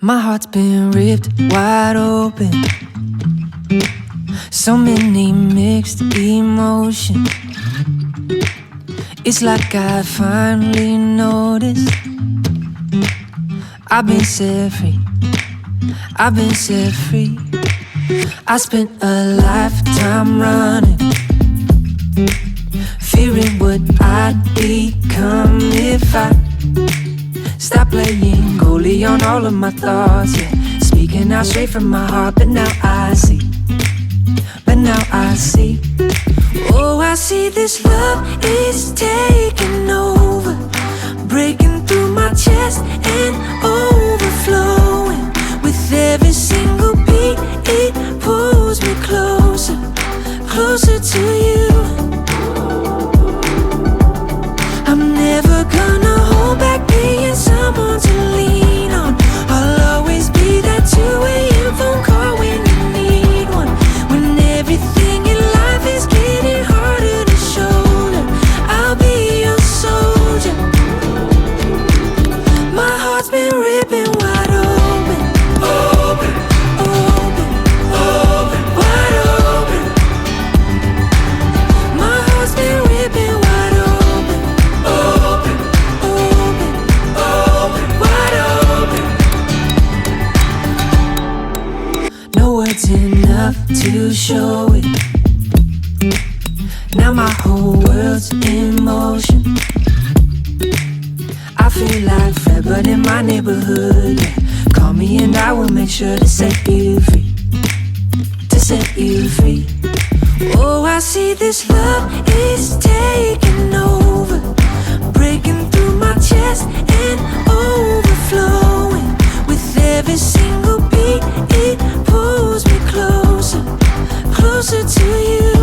My heart's been ripped wide open. So many mixed emotions. It's like I finally noticed I've been set free. I've been set free. I spent a lifetime running, fearing what I'd become if I stop playing goalie on all of my thoughts, yeah. Speaking out straight from my heart, but now I see. Oh, I see this love is taking over, breaking through my chest and overflowing. With every single beat, it pulls me closer, closer to you. I'm never gonna hold back being someone to lean on. I'll always be that 2 a.m. phone call when you need one. When everything in life is getting harder to shoulder, I'll be your soldier. My heart's been ripping wide open, open, open, open, wide open. My heart's been ripping wide open, open, open, open, wide open. No words enough to show it. Now my whole world's in motion. I feel like Fred, but in my neighborhood, yeah. Call me and I will make sure to set you free, to set you free. Oh, I see this love is taking over, breaking through my chest and overflowing. With every single beat, it pulls me closer, closer to you.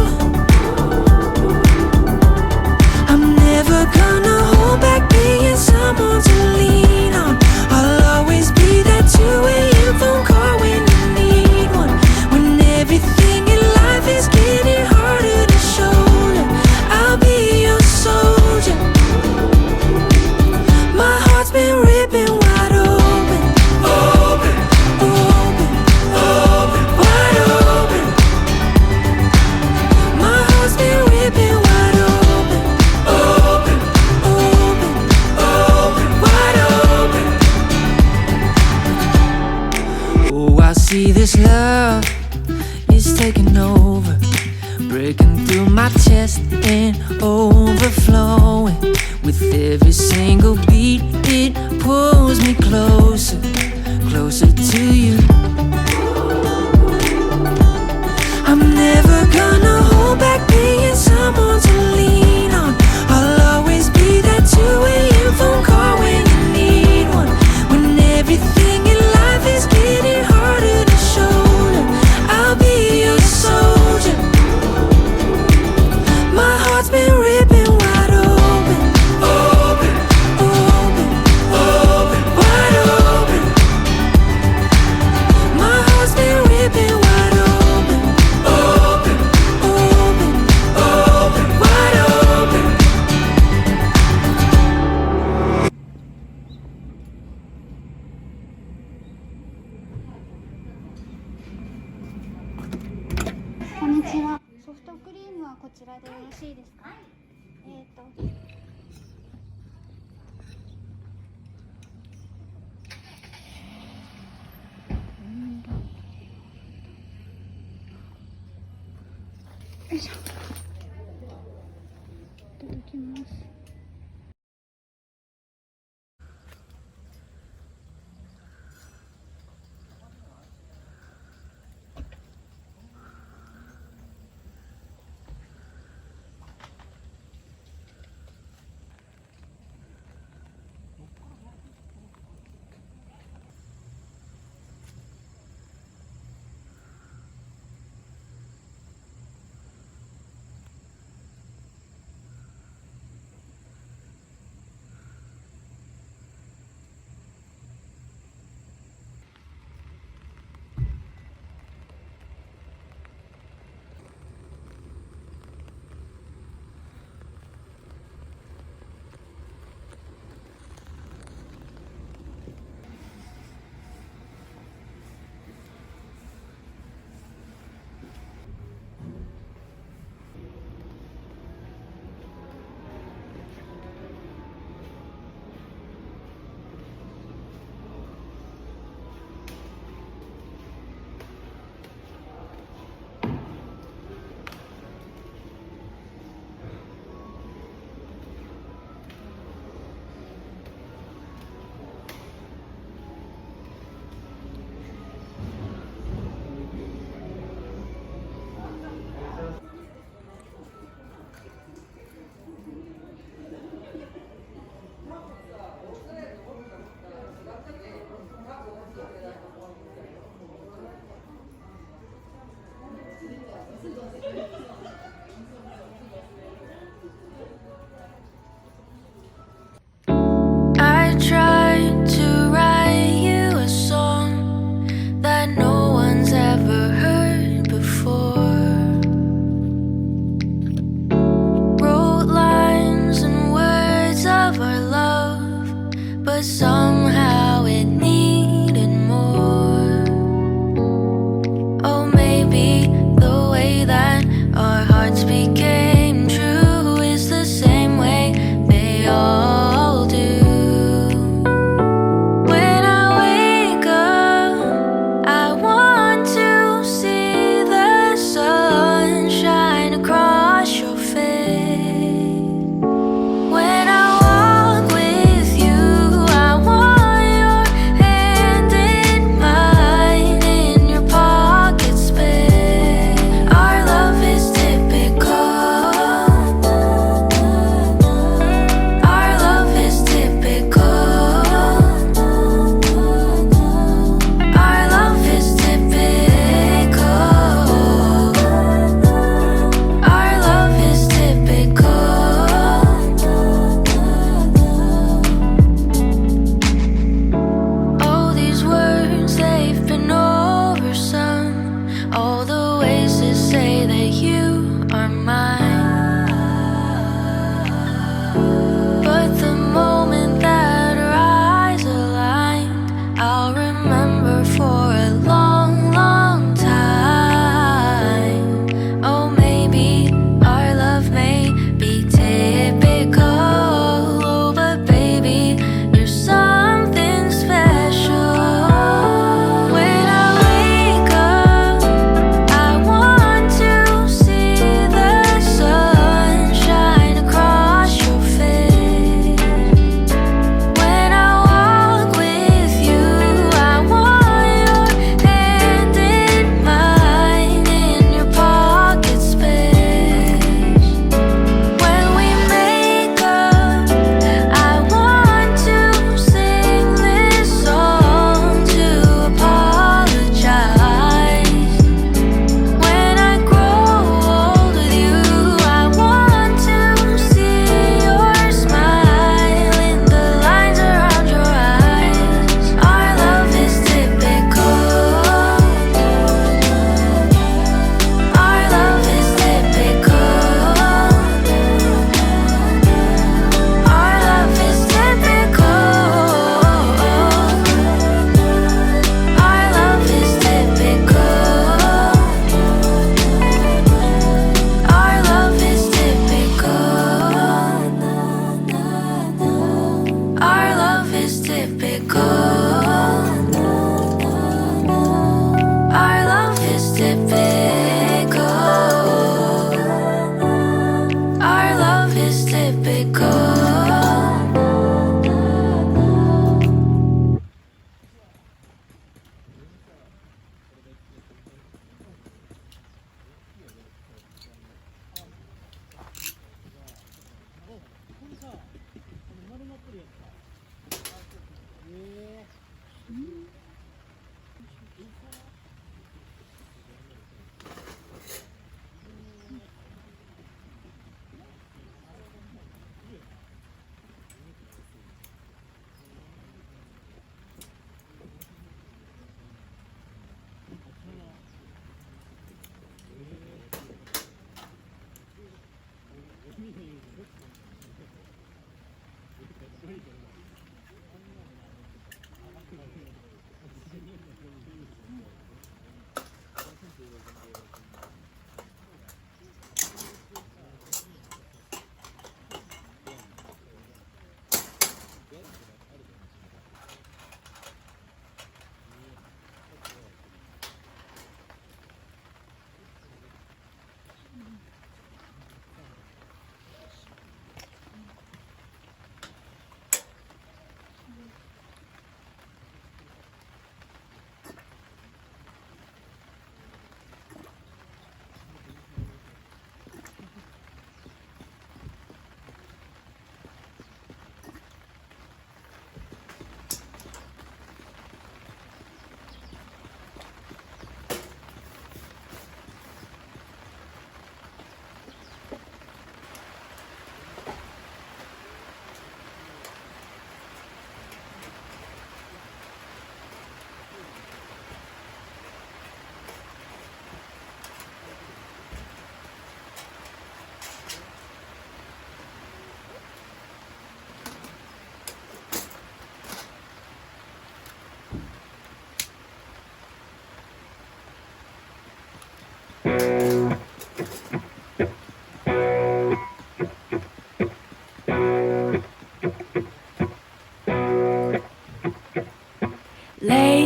I'm never gonna hold back being someone to lean on. I'll always be that 2 a.m. phone call when you need one. When everything in life is getting harder to shoulder, I'll be your soldier. My heart's been ripping wide open, open, open, open, wide open. My heart's been ripping wide open, open, open, open, wide open. Oh, I see this love is taking over, breaking through my chest and overflowing. With every single beat, it pulls me closer, closer to you. I'm never gonna hold back being someone to lean on. I'll always be that 2 a.m. phone call when you need one. When everything in life is getting harder to shoulder, I'll be your soldier. My heart's been ripping wide open, open, open, open, wide open. My heart's been ripping wide open, open, open, open, wide open.こんにちは。ソフトクリームはこちらでよろしいですか？よいしょ。いただきます。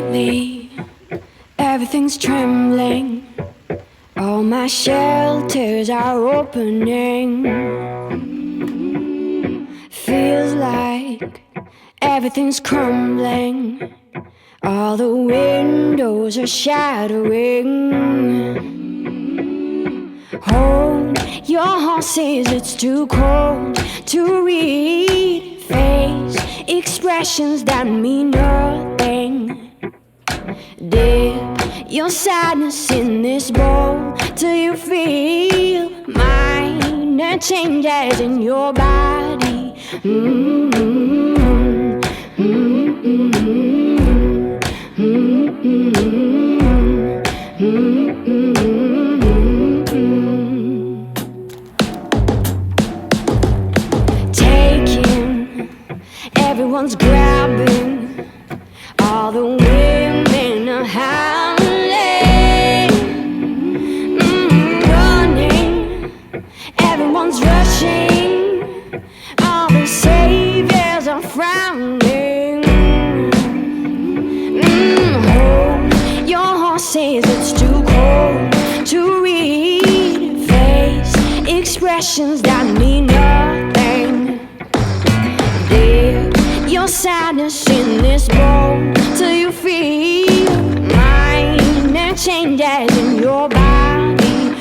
lately, everything's trembling. All my shelters are opening. Feels like everything's crumbling. All the windows are shattering. Hold your horses, it's too cold to read. Face expressions that mean nothing. Dip your sadness in this bowl till you feel minor changes in your body. Taking, everyone's grabbing, all the women are howling. Running, everyone's rushing, all the saviors are frowning. Hold your horses, it's too cold to read. Face expressions that mean nothing. Dip your sadness in this bowl till you feel minor changes in your body.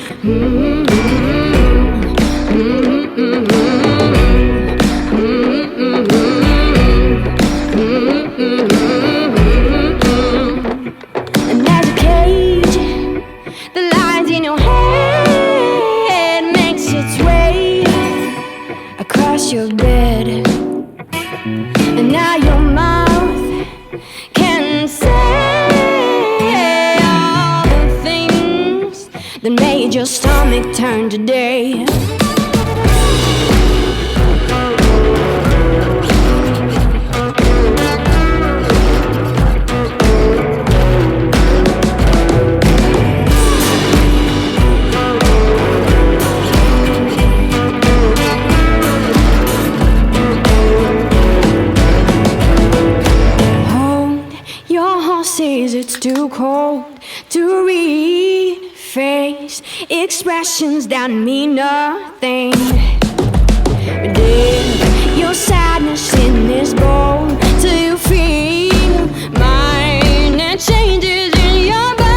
And as a cage, the lines in your head makes its way across your bed. And now your mouth can say all the things that made your stomach turn today. Says it's too cold to read. Face expressions that mean nothing. Dip your sadness in this bowl till you feel minor changes in your body.